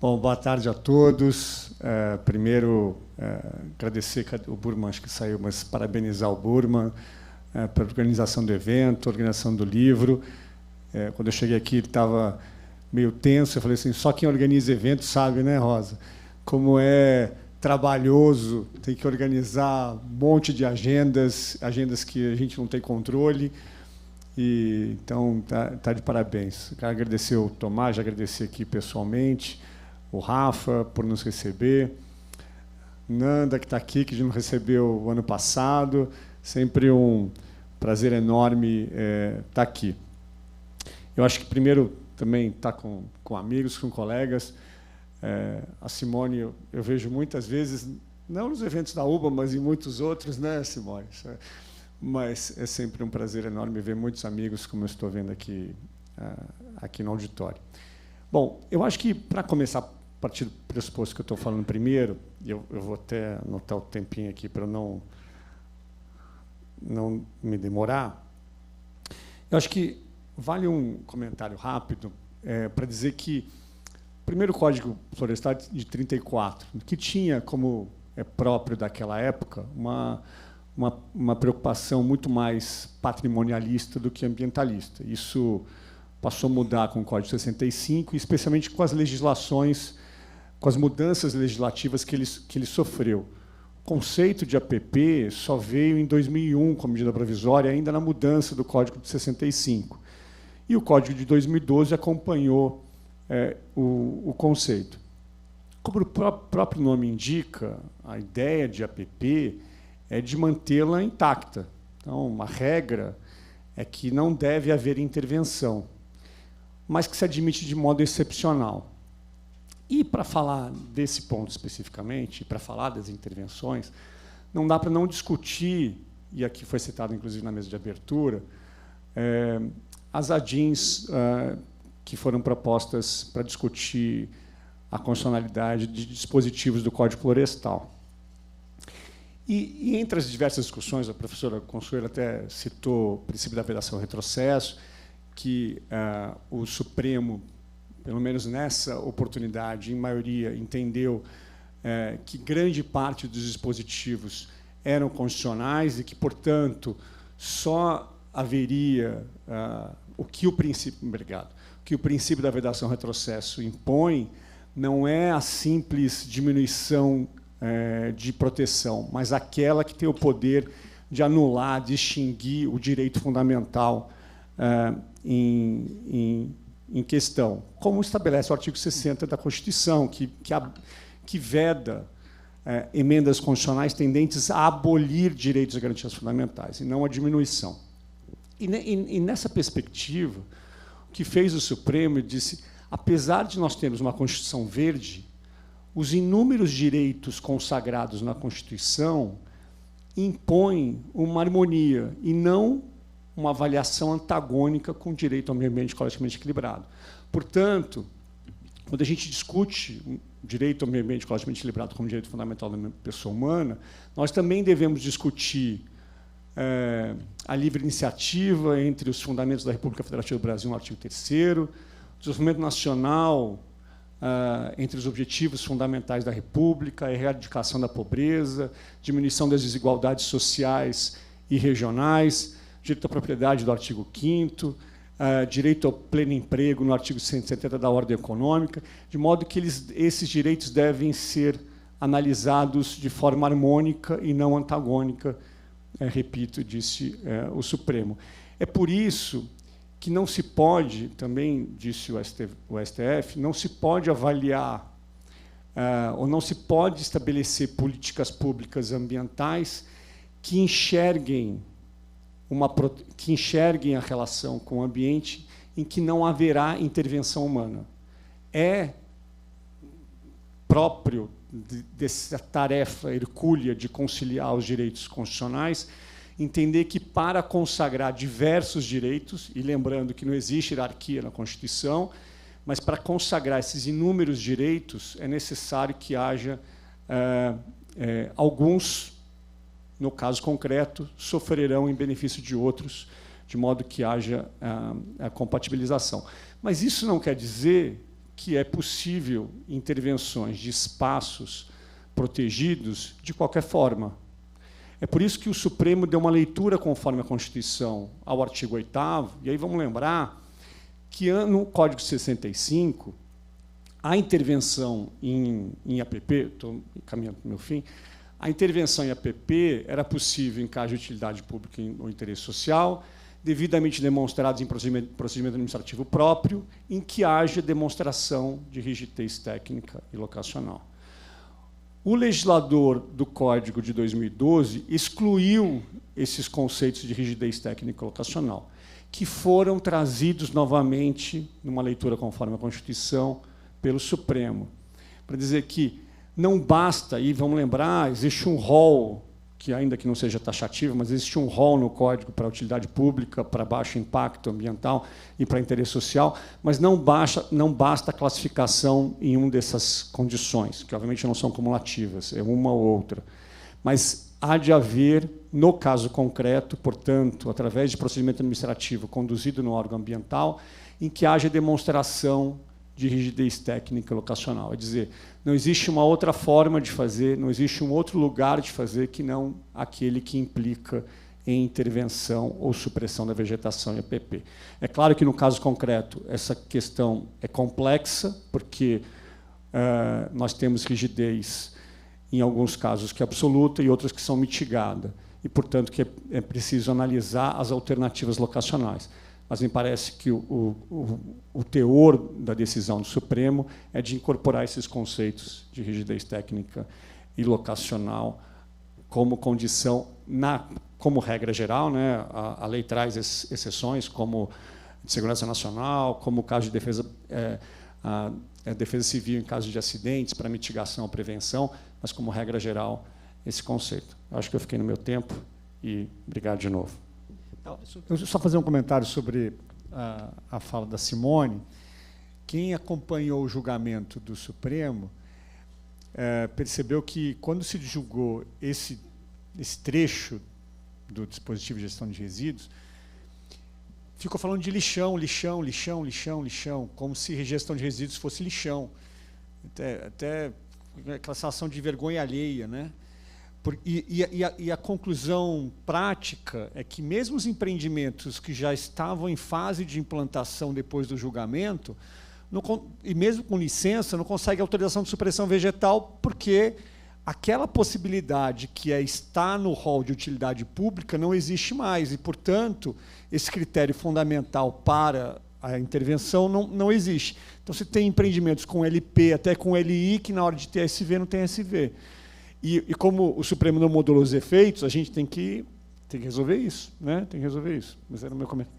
Bom, boa tarde a todos. Primeiro, agradecer o Burman, acho que saiu, mas parabenizar o Burman pela organização do evento, organização do livro. Quando eu cheguei aqui, ele estava meio tenso. Eu falei assim, só quem organiza evento sabe, né, Rosa? Como é trabalhoso, tem que organizar um monte de agendas que a gente não tem controle. Então, tá de parabéns. Quero agradecer o Tomás, já agradecer aqui pessoalmente, o Rafa, por nos receber, Nanda, que está aqui, que a gente não recebeu o ano passado. Sempre um prazer enorme estar aqui. Eu acho que, primeiro, também estar com amigos, com colegas. A Simone, eu vejo muitas vezes, não nos eventos da UBA, mas em muitos outros, né, Simone? Mas é sempre um prazer enorme ver muitos amigos, como eu estou vendo aqui no auditório. Bom, eu acho que, para começar, a partir do pressuposto que eu estou falando primeiro, eu vou até anotar o tempinho aqui para não me demorar, eu acho que vale um comentário rápido para dizer que o primeiro Código Florestal de 1934, que tinha, como é próprio daquela época, uma preocupação muito mais patrimonialista do que ambientalista. Isso passou a mudar com o Código de 65, especialmente com as legislações, com as mudanças legislativas que ele sofreu. O conceito de APP só veio em 2001, como medida provisória, ainda na mudança do Código de 65. E o Código de 2012 acompanhou o conceito. Como o próprio nome indica, a ideia de APP é de mantê-la intacta. Então, uma regra é que não deve haver intervenção, mas que se admite de modo excepcional. E, para falar desse ponto especificamente, para falar das intervenções, não dá para não discutir, e aqui foi citado, inclusive, na mesa de abertura, as ADINs que foram propostas para discutir a constitucionalidade de dispositivos do Código Florestal. E entre as diversas discussões, a professora Consuelo até citou o princípio da vedação retrocesso, que o Supremo, pelo menos nessa oportunidade, em maioria, entendeu que grande parte dos dispositivos eram constitucionais e que, portanto, só haveria o que o princípio da vedação retrocesso impõe não é a simples diminuição de proteção, mas aquela que tem o poder de anular, de extinguir o direito fundamental em questão, como estabelece o artigo 60 da Constituição, que veda emendas constitucionais tendentes a abolir direitos e garantias fundamentais, e não a diminuição. E nessa perspectiva, o que fez o Supremo disse, apesar de nós termos uma Constituição verde, os inúmeros direitos consagrados na Constituição impõem uma harmonia e não uma avaliação antagônica com o direito ao meio ambiente ecologicamente equilibrado. Portanto, quando a gente discute o direito ao meio ambiente ecologicamente equilibrado como direito fundamental da pessoa humana, nós também devemos discutir a livre iniciativa entre os fundamentos da República Federativa do Brasil, no artigo 3º, o desenvolvimento nacional entre os objetivos fundamentais da República, a erradicação da pobreza, diminuição das desigualdades sociais e regionais, direito à propriedade do artigo 5º, direito ao pleno emprego no artigo 170 da Ordem Econômica, de modo que esses direitos devem ser analisados de forma harmônica e não antagônica, repito, disse o Supremo. É por isso que não se pode, também disse o STF, não se pode avaliar ou não se pode estabelecer políticas públicas ambientais que enxerguem a relação com o ambiente em que não haverá intervenção humana. É próprio dessa tarefa hercúlea de conciliar os direitos constitucionais entender que, para consagrar diversos direitos, e lembrando que não existe hierarquia na Constituição, mas para consagrar esses inúmeros direitos é necessário que haja alguns, no caso concreto, sofrerão em benefício de outros, de modo que haja a compatibilização. Mas isso não quer dizer que é possível intervenções de espaços protegidos de qualquer forma. É por isso que o Supremo deu uma leitura conforme a Constituição ao artigo 8º, e aí vamos lembrar que no Código 65, a intervenção em APP, estou caminhando para o meu fim, a intervenção em APP era possível em caso de utilidade pública ou interesse social, devidamente demonstrados em procedimento administrativo próprio, em que haja demonstração de rigidez técnica e locacional. O legislador do Código de 2012 excluiu esses conceitos de rigidez técnica e locacional, que foram trazidos novamente, numa leitura conforme a Constituição, pelo Supremo, para dizer que não basta, e vamos lembrar, existe um rol, que ainda que não seja taxativo, mas existe um rol no Código para utilidade pública, para baixo impacto ambiental e para interesse social, mas não basta a classificação em uma dessas condições, que obviamente não são cumulativas, é uma ou outra. Mas há de haver, no caso concreto, portanto, através de procedimento administrativo conduzido no órgão ambiental, em que haja demonstração de rigidez técnica e locacional. É dizer, não existe uma outra forma de fazer, não existe um outro lugar de fazer que não aquele que implica em intervenção ou supressão da vegetação em APP. É claro que, no caso concreto, essa questão é complexa, porque nós temos rigidez, em alguns casos, que é absoluta e outras que são mitigada, e, portanto, que é preciso analisar as alternativas locacionais. Mas me parece que o teor da decisão do Supremo é de incorporar esses conceitos de rigidez técnica e locacional como condição, como regra geral, né? A lei traz exceções, como de segurança nacional, como o caso de defesa, a defesa civil em caso de acidentes, para mitigação ou prevenção, mas, como regra geral, esse conceito. Acho que eu fiquei no meu tempo e obrigado de novo. Eu só fazer um comentário sobre a fala da Simone. Quem acompanhou o julgamento do Supremo percebeu que, quando se julgou esse trecho do dispositivo de gestão de resíduos, ficou falando de lixão, lixão, lixão, lixão, lixão, como se gestão de resíduos fosse lixão. Até aquela sensação de vergonha alheia, né? E a conclusão prática é que, mesmo os empreendimentos que já estavam em fase de implantação depois do julgamento, e mesmo com licença, não conseguem autorização de supressão vegetal, porque aquela possibilidade que está no rol de utilidade pública não existe mais, e, portanto, esse critério fundamental para a intervenção não existe. Então, você tem empreendimentos com LP, até com LI, que, na hora de ter SV, não tem SV. E como o Supremo não modulou os efeitos, a gente tem que resolver isso, né? Tem que resolver isso. Mas era o meu comentário.